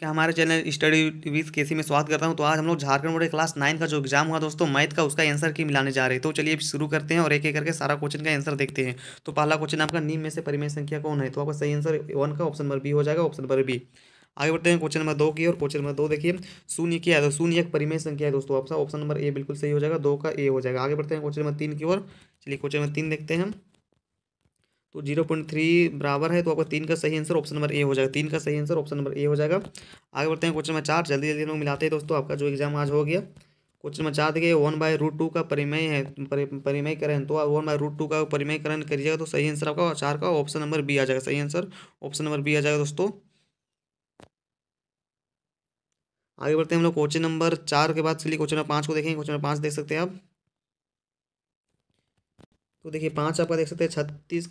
कि हमारे channel study with केसी में स्वागत करता हूं। तो आज हम लोग झारखंड बोर्ड क्लास 9 का जो एग्जाम हुआ दोस्तों मैथ का, उसका आंसर की मिलाने जा रहे हैं। तो चलिए शुरू करते हैं और एक एक करके सारा क्वेश्चन का आंसर देखते हैं। तो पहला क्वेश्चन आपका, निम्न में से परिमेय संख्या कौन है? तो आपका सही आंसर 1 का ऑप्शन नंबर बी हो जाएगा, ऑप्शन नंबर बी। आगे बढ़ते हैं क्वेश्चन नंबर 2 की। और क्वेश्चन नंबर 2 देखिए, शून्य क्या है? तो शून्य एक परिमेय संख्या है दोस्तों। आपका ऑप्शन नंबर ए बिल्कुल सही हो जाएगा, 2 का ए हो जाएगा। आगे बढ़ते हैं क्वेश्चन नंबर 3 की ओर। चलिए क्वेश्चन नंबर 3 देखते हैं। तो 0.3 बराबर है, तो आपका 3 का सही आंसर ऑप्शन नंबर ए हो जाएगा। 3 का सही आंसर ऑप्शन नंबर ए हो जाएगा। आगे बढ़ते हैं क्वेश्चन नंबर 4। जल्दी जल्दी हम लोग मिलाते हैं दोस्तों, आपका जो एग्जाम आज हो गया। क्वेश्चन नंबर 4 देखिए, 1/√2 का परिमेय है, परिमेयकरण। तो 1/√2 का परिमेयकरण करिएगा तो सही आंसर आपका 4 का ऑप्शन नंबर बी आ जाएगा। सही आंसर ऑप्शन नंबर बी आ जाएगा दोस्तों। आगे बढ़ते हैं हम लोग क्वेश्चन नंबर 4 के बाद। चलिए क्वेश्चन नंबर 5 को देखेंगे। क्वेश्चन नंबर 5 देख सकते हैं आप। तो देखिए 5 आपका देख सकते हैं, 36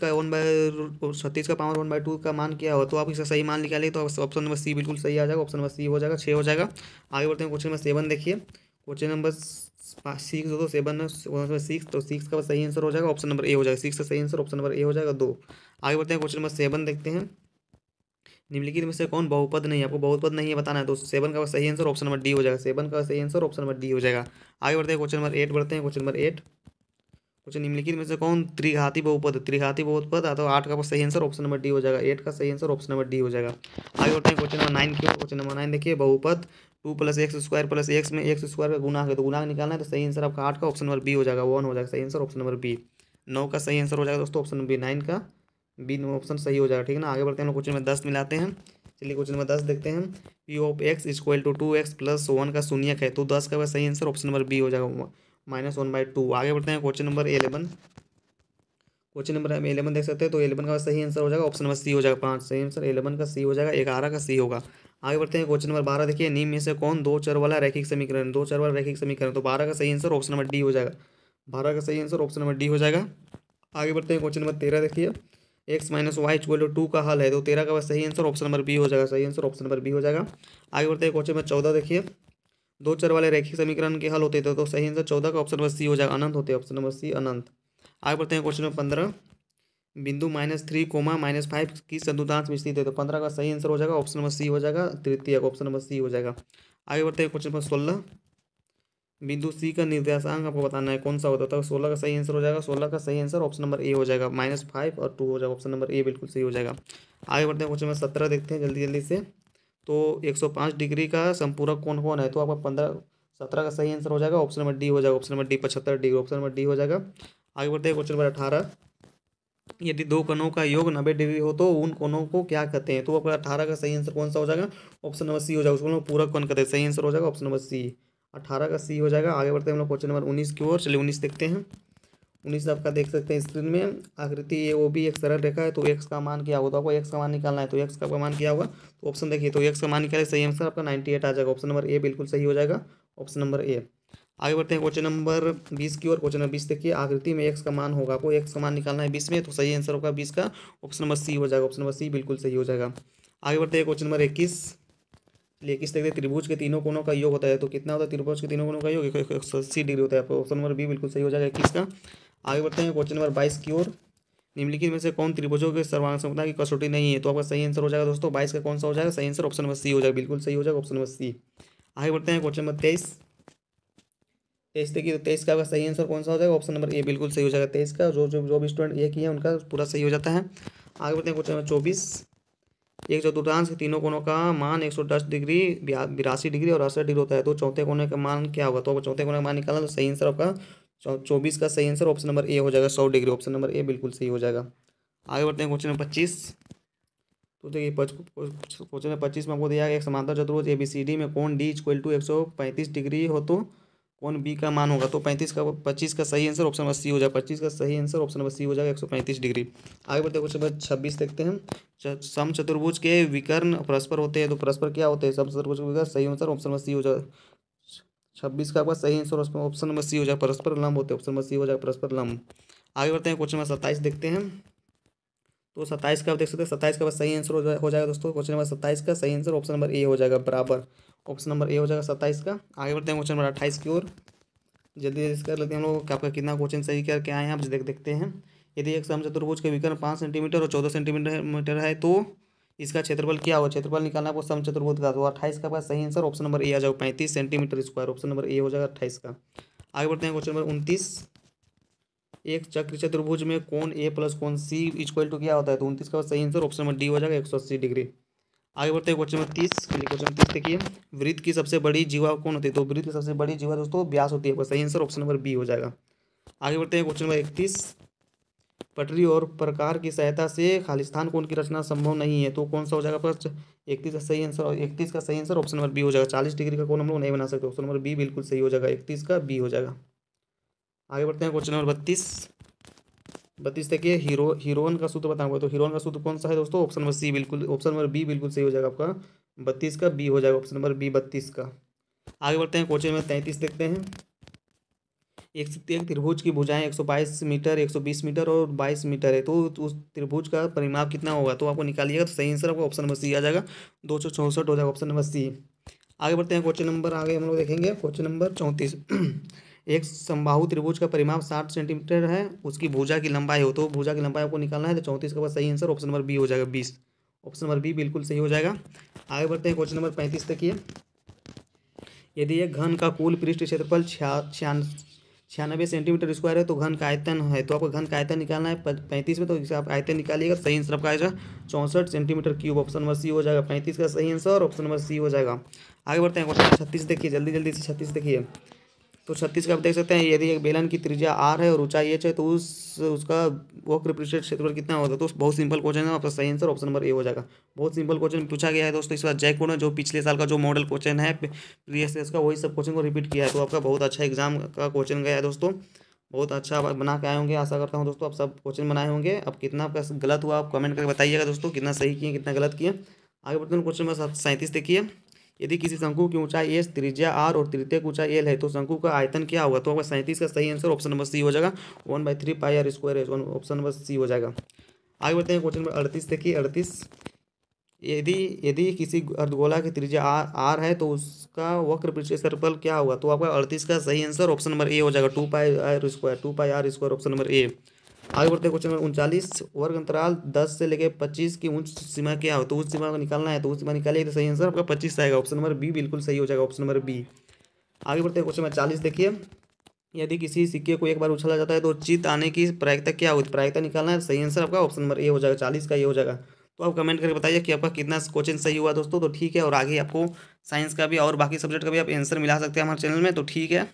का पावर 1/2 का मान क्या हो? तो आप इसका सही मान निकालिए तो ऑप्शन नंबर सी बिल्कुल सही आ जाएगा। ऑप्शन नंबर सी हो जाएगा, 6 हो जाएगा। आगे बढ़ते हैं क्वेश्चन नंबर 7 देखिए। क्वेश्चन नंबर 6 तो 7 6, तो 6 का सही आंसर हो जाएगा, ऑप्शन नंबर ए हो जाएगा। 6 का सही आंसर ऑप्शन नंबर ए हो जाएगा, 2। आगे बढ़ते हैं क्वेश्चन नंबर 7 देखते हैं। निम्नलिखित में से कौन बहुपद नहीं है? आपको बहुपद नहीं है बताना है, तो 7 का सही आंसर ऑप्शन नंबर डी हो जाएगा। 7 का सही आंसर ऑप्शन नंबर डी हो जाएगा। आगे बढ़ते हैं क्वेश्चन नंबर 8 बढ़ते हैं। क्वेश्चन नंबर 8, क्वेश्चन निम्नलिखित में से कौन त्रिघाती बहुपद? त्रिघाती बहुपद तो 8 का सही आंसर ऑप्शन नंबर डी हो जाएगा। 8 का सही आंसर ऑप्शन नंबर डी हो जाएगा। आगे बढ़ते हैं क्वेश्चन नंबर 9 की। क्वेश्चन नंबर 9 देखिए, बहुपद 2 + x² + x में x² का गुना है, तो गुना निकालना है, तो सही आंसर आपका 8 का ऑप्शन नंबर बी हो जाएगा, 1 हो जाएगा। सही आंसर ऑप्शन नंबर बी। 9 का सही आंसर हो जाएगा दोस्तों ऑप्शन नंबर बी। 9 का बी ऑप्शन सही हो जाएगा, ठीक है ना। आगे बढ़ते हैं हम लोग क्वेश्चन नंबर 10 मिलाते हैं। चलिए क्वेश्चन नंबर 10 देखते हैं। P of X equal to 2x + 1 का शून्यक है, तो 10 का सही आंसर ऑप्शन नंबर बी हो जाएगा, -1/2। आगे बढ़ते हैं क्वेश्चन नंबर 11। क्वेश्चन नंबर 11 देख सकते हैं। तो 11 का सही आंसर हो जाएगा ऑप्शन नंबर सी हो जाएगा, 5। सही आंसर 11 का सी हो जाएगा, 11 का सी होगा। आगे बढ़ते हैं क्वेश्चन नंबर 12 देखिए, निम्न में से कौन दो चर वाला रैखिक समीकरण? दो चर वाला रैखिक समीकरण, तो 12 का सही आंसर ऑप्शन नंबर डी हो जाएगा। 12 का सही आंसर ऑप्शन नंबर डी हो जाएगा। आगे बढ़ते हैं क्वेश्चन नंबर 13 देखिए, x - y = 2 का हल है, तो 13 का सही आंसर ऑप्शन नंबर बी हो जाएगा। सही आंसर ऑप्शन नंबर बी हो जाएगा। आगे बढ़ते हैं क्वेश्चन नंबर 14 देखिए, दो चर वाले रैखिक समीकरण के हल होते थे, तो सही आंसर 14 का ऑप्शन नंबर सी हो जाएगा, अनंत होते हैं, ऑप्शन नंबर सी अनंत। आगे बढ़ते हैं क्वेश्चन नंबर 15, बिंदु -3, -5 की चतुर्थांश में स्थित है, तो 15 का सही आंसर हो जाएगा, ऑप्शन नंबर सी हो जाएगा, तृतीय ऑप्शन नंबर सी हो जाएगा। आगे बढ़ते हैं क्वेश्चन नंबर 16, बिंदु सी का निर्देशांक आपको बताना है कौन सा होता है, तो 16 का सही आंसर हो जाएगा। 16 का सही आंसर ऑप्शन नंबर ए हो जाएगा, -5 और 2 हो जाएगा, ऑप्शन नंबर ए बिल्कुल सही हो जाएगा। आगे बढ़ते हैं क्वेश्चन नंबर 17 देखते हैं जल्दी जल्दी से। तो 105 डिग्री का संपूरक कौन कौन है? तो आपका 17 का सही आंसर हो जाएगा, ऑप्शन नंबर डी हो जाएगा, option number D 75 degree, option number D हो जाएगा। आगे बढ़ते हैं क्वेश्चन नंबर 18, यदि दो कोणों का योग 90 डिग्री हो तो उन कोणों को क्या कहते हैं? तो आपका 18 का सही आंसर कौन सा हो जाएगा? ऑप्शन नंबर सी हो जाएगा, उसको हम लोग पूरक कोण कहते हैं। सही आंसर हो जाएगा ऑप्शन नंबर सी, 18 का सी हो जाएगा। आगे बढ़ते हैं हम लोग क्वेश्चन नंबर 19 की ओर। चलिए 19 देखते हैं। 19 आपका देख सकते हैं स्क्रीन में, आकृति ए ओ बी एक सरल रेखा है, तो एक्स का मान क्या होगा? तो आपको एक्स का मान निकालना है, तो एक्स का मान क्या होगा? तो ऑप्शन देखिए, तो एक्स का मान निकाले, सही आंसर आपका 98 आ जाएगा, ऑप्शन नंबर ए बिल्कुल सही हो जाएगा, ऑप्शन नंबर ए। आगे बढ़ते हैं क्वेश्चन नंबर 20 की ओर। क्वेश्चन नंबर 20 देखिए, आकृति में एक्स का मान होगा, आपको एक्स का मान निकालना है 20 में, तो सही आंसर होगा 20 का ऑप्शन नंबर सी हो जाएगा, ऑप्शन नंबर सी बिल्कुल सही हो जाएगा। आगे बढ़ते हैं क्वेश्चन नंबर 21। चलिए 21 देखते हैं, त्रिभुज के तीनों कोणों का योग होता है, तो कितना होता है त्रिभुज के तीनों कोणों का योग? 180 डिग्री होता है, आपको ऑप्शन नंबर बी बिल्कुल सही हो जाएगा 21 का। आगे बढ़ते हैं क्वेश्चन नंबर 22 की ओर। निम्नलिखित में से कौन त्रिभुजों के सर्वांग की कसौटी नहीं है? तो आपका सही आंसर हो जाएगा दोस्तों 22 का कौन सा हो जाएगा? सही आंसर ऑप्शन नंबर सी हो जाएगा, बिल्कुल सही हो जाएगा, ऑप्शन नंबर सी। आगे बढ़ते हैं क्वेश्चन नंबर 23। 23 देखिए, तो 23 का आपका सही आंसर कौन सा हो जाएगा? ऑप्शन नंबर ए बिल्कुल सही हो जाएगा। 23 का जो भी स्टूडेंट ए किए हैं उनका पूरा सही हो जाता है। आगे बढ़ते हैं क्वेश्चन नंबर 24। एक चतुर्थांश के तीनों कोणों का मान 110 डिग्री, 82 डिग्री और 68 डिग्री होता है, तो चौथे कोने का मान क्या होगा? तो आपको चौथे कोने का मान निकालना, तो सही आंसर आपका 24 का सही आंसर ऑप्शन नंबर ए हो जाएगा, 100 डिग्री, ऑप्शन नंबर ए बिल्कुल सही हो जाएगा। आगे बढ़ते हैं क्वेश्चन नंबर 25। तो देखिए क्वेश्चन नंबर 25 में आपको दिया गया, एक समांतर चतुर्भुज ABCD में कोण D = 135 डिग्री हो तो कोण बी का मान होगा? तो 25 का सही आंसर ऑप्शन नंबर सी हो जाएगा, 25 का सही आंसर ऑप्शन नंबर सी हो जाएगा, 135 डिग्री। आगे बढ़ते हैं क्वेश्चन नंबर 26 देखते हैं। समचतुर्भुज के विकर्ण परस्पर होते हैं, तो परस्पर क्या होते हैं? समचतुर्भुज के विकर्ण, सही आंसर ऑप्शन नंबर सी हो जाएगा। 26 का आपका सही आंसर ऑप्शन नंबर सी हो जाएगा, परस्पर लंब होते हैं, ऑप्शन नंबर सी हो जाएगा, परस्पर लंब। आगे बढ़ते हैं क्वेश्चन नंबर 27 देखते हैं। तो 27 का आप देख सकते हैं, 27 का बस सही आंसर हो जाएगा दोस्तों। क्वेश्चन नंबर 27 का सही आंसर ऑप्शन नंबर ए हो जाएगा, बराबर, ऑप्शन नंबर ए हो जाएगा 27 का। आगे बढ़ते हैं क्वेश्चन नंबर 28 की ओर। जल्दी जल्दी कर लेते हैं हम लोग कि आपका कितना क्वेश्चन सही करके आए हैं, आप देखते हैं। यदि एक समचतुर्भुज के विकर्ण 5 सेंटीमीटर और 14 सेंटीमीटर है, तो इसका क्षेत्रफल क्या होगा, क्षेत्रफल निकालना है आपको समचतुर्भुज का, तो 28 का आपका सही आंसर ऑप्शन नंबर ए आ जाएगा, 35 सेंटीमीटर स्क्वायर, ऑप्शन नंबर ए हो जाएगा 28 का। आगे बढ़ते हैं क्वेश्चन नंबर 29। एक चक्र चतुर्भुज में कोण ए प्लस कोण सी इक्वल टू क्या होता है, तो 29 का सही आंसर ऑप्शन नंबर डी हो जाएगा 180 डिग्री। आगे बढ़ते हैं क्वेश्चन नंबर 30। क्वेश्चन 30 देखिए, वृत्त की सबसे बड़ी जीवा कौन होती है, तो वृत्त की सबसे बड़ी जीवा दोस्तों व्यास होती है, आपका सही आंसर ऑप्शन नंबर बी हो जाएगा। आगे बढ़ते हैं क्वेश्चन नंबर 31। पटरी और प्रकार की सहायता से खालिस्तान कोण की रचना संभव नहीं है, तो कौन सा हो जाएगा आपका 31 का सही आंसर, और 31 का सही आंसर ऑप्शन नंबर बी हो जाएगा। 40 डिग्री का कोण हम लोग नहीं बना सकते, ऑप्शन नंबर बी बिल्कुल सही हो जाएगा, 31 का बी हो जाएगा। आगे बढ़ते हैं क्वेश्चन नंबर 32 देखिए, हीरोन का सूत्र बताऊंगा, तो हीरोन का सूत्र कौन सा है दोस्तों, ऑप्शन नंबर सी बिल्कुल, ऑप्शन नंबर बी बिल्कुल सही हो जाएगा आपका, 32 का बी हो जाएगा, ऑप्शन नंबर बी 32 का। आगे बढ़ते हैं क्वेश्चन नंबर 33 देखते हैं। एक त्रिभुज की भुजाएं 122 मीटर, 120 मीटर और 22 मीटर है, तो उस त्रिभुज का परिमाप कितना होगा, तो आपको निकालिएगा, तो सही आंसर आपको ऑप्शन नंबर सी आ जाएगा, 264 हो जाएगा, ऑप्शन नंबर सी। आगे बढ़ते हैं क्वेश्चन नंबर, आगे हम लोग देखेंगे क्वेश्चन नंबर 34। एक समबाहु त्रिभुज का परिमाप 60 सेंटीमीटर है, उसकी भुजा की लंबाई हो, तो भुजा की लंबाई आपको निकालना है, तो 34 का बस सही आंसर ऑप्शन नंबर बी हो जाएगा 20, ऑप्शन नंबर बी बिल्कुल सही हो जाएगा। आगे बढ़ते हैं क्वेश्चन नंबर 35 देखिए, यदि एक घन का कुल पृष्ठ क्षेत्रफल 96 सेंटीमीटर स्क्वायर है, तो घन का आयतन है, तो आपको घन का आयतन निकालना है 35 में, तो इसे आप आयतन निकालिएगा, सही आंसर आपका आएगा 64 centimetre cube, option number C हो जाएगा, 35 का सही आंसर ऑप्शन नंबर सी हो जाएगा। आगे बढ़ते हैं क्वेश्चन 36 देखिए, जल्दी जल्दी से 36 देखिए, तो 36 का आप देख सकते हैं, यदि एक बेलन की त्रिज्या आर है और ऊंचाई एच है, तो उसका वक्र पृष्ठ क्षेत्रफल कितना होता है, तो बहुत सिंपल क्वेश्चन है, आपका सही आंसर ऑप्शन नंबर ए हो जाएगा। बहुत सिंपल क्वेश्चन पूछा गया है दोस्तों, इस बार जैक बोर्ड में जो पिछले साल का जो मॉडल क्वेश्चन है प्रीवियस का, वही सब क्वेश्चन को रिपीट किया है, तो आपका बहुत अच्छा एग्जाम का क्वेश्चन गया है दोस्तों, बहुत अच्छा आप बना के आए होंगे, आशा करता हूँ दोस्तों आप सब क्वेश्चन बनाए होंगे। अब कितना आपका गलत हुआ आप कमेंट करके बताइएगा दोस्तों, कितना सही किए कितना गलत किए। आगे बढ़ते हैं क्वेश्चन नंबर 37 देखिए, यदि किसी शंकु की ऊंचाई एस, त्रिज्या आर और तृतीयक ऊंचाई एल है, तो शंकु का आयतन क्या होगा, तो आपका 37 का सही आंसर ऑप्शन नंबर सी हो जाएगा, 1/3 पाई आर स्क्वायर है, ऑप्शन नंबर सी हो जाएगा। आगे बढ़ते हैं क्वेश्चन नंबर 38 देखिए, 38। यदि यदि किसी अर्धगोला की त्रिज्या आर है, तो उसका वक्र पृष्ठ क्षेत्रफल क्या होगा, तो आपका 38 का सही आंसर ऑप्शन नंबर ए हो जाएगा, 2 pi R square, option number A. आगे बढ़ते हैं क्वेश्चन नंबर 39। वर्ग अंतराल 10 से लेकर 25 की उच्च सीमा क्या हो, तो उस सीमा को निकालना है, तो उस सीमा निकालिए, तो सही आंसर आपका 25 आएगा, ऑप्शन नंबर बी बिल्कुल सही हो जाएगा, ऑप्शन नंबर बी। आगे बढ़ते हैं क्वेश्चन नंबर 40 देखिए, यदि किसी सिक्के को एक बार उछाला जाता है, तो चित आने की प्रायिकता क्या होती है, प्रायिकता निकालना है, सही आंसर आपका ऑप्शन नंबर ए हो जाएगा, 40 का ये हो जाएगा। तो आप कमेंट करके बताइए कि आपका कितना क्वेश्चन सही हुआ दोस्तों, तो ठीक है, और आगे आपको साइंस का भी और बाकी सब्जेक्ट का भी आप आंसर मिला सकते हैं हमारे चैनल में, तो ठीक है।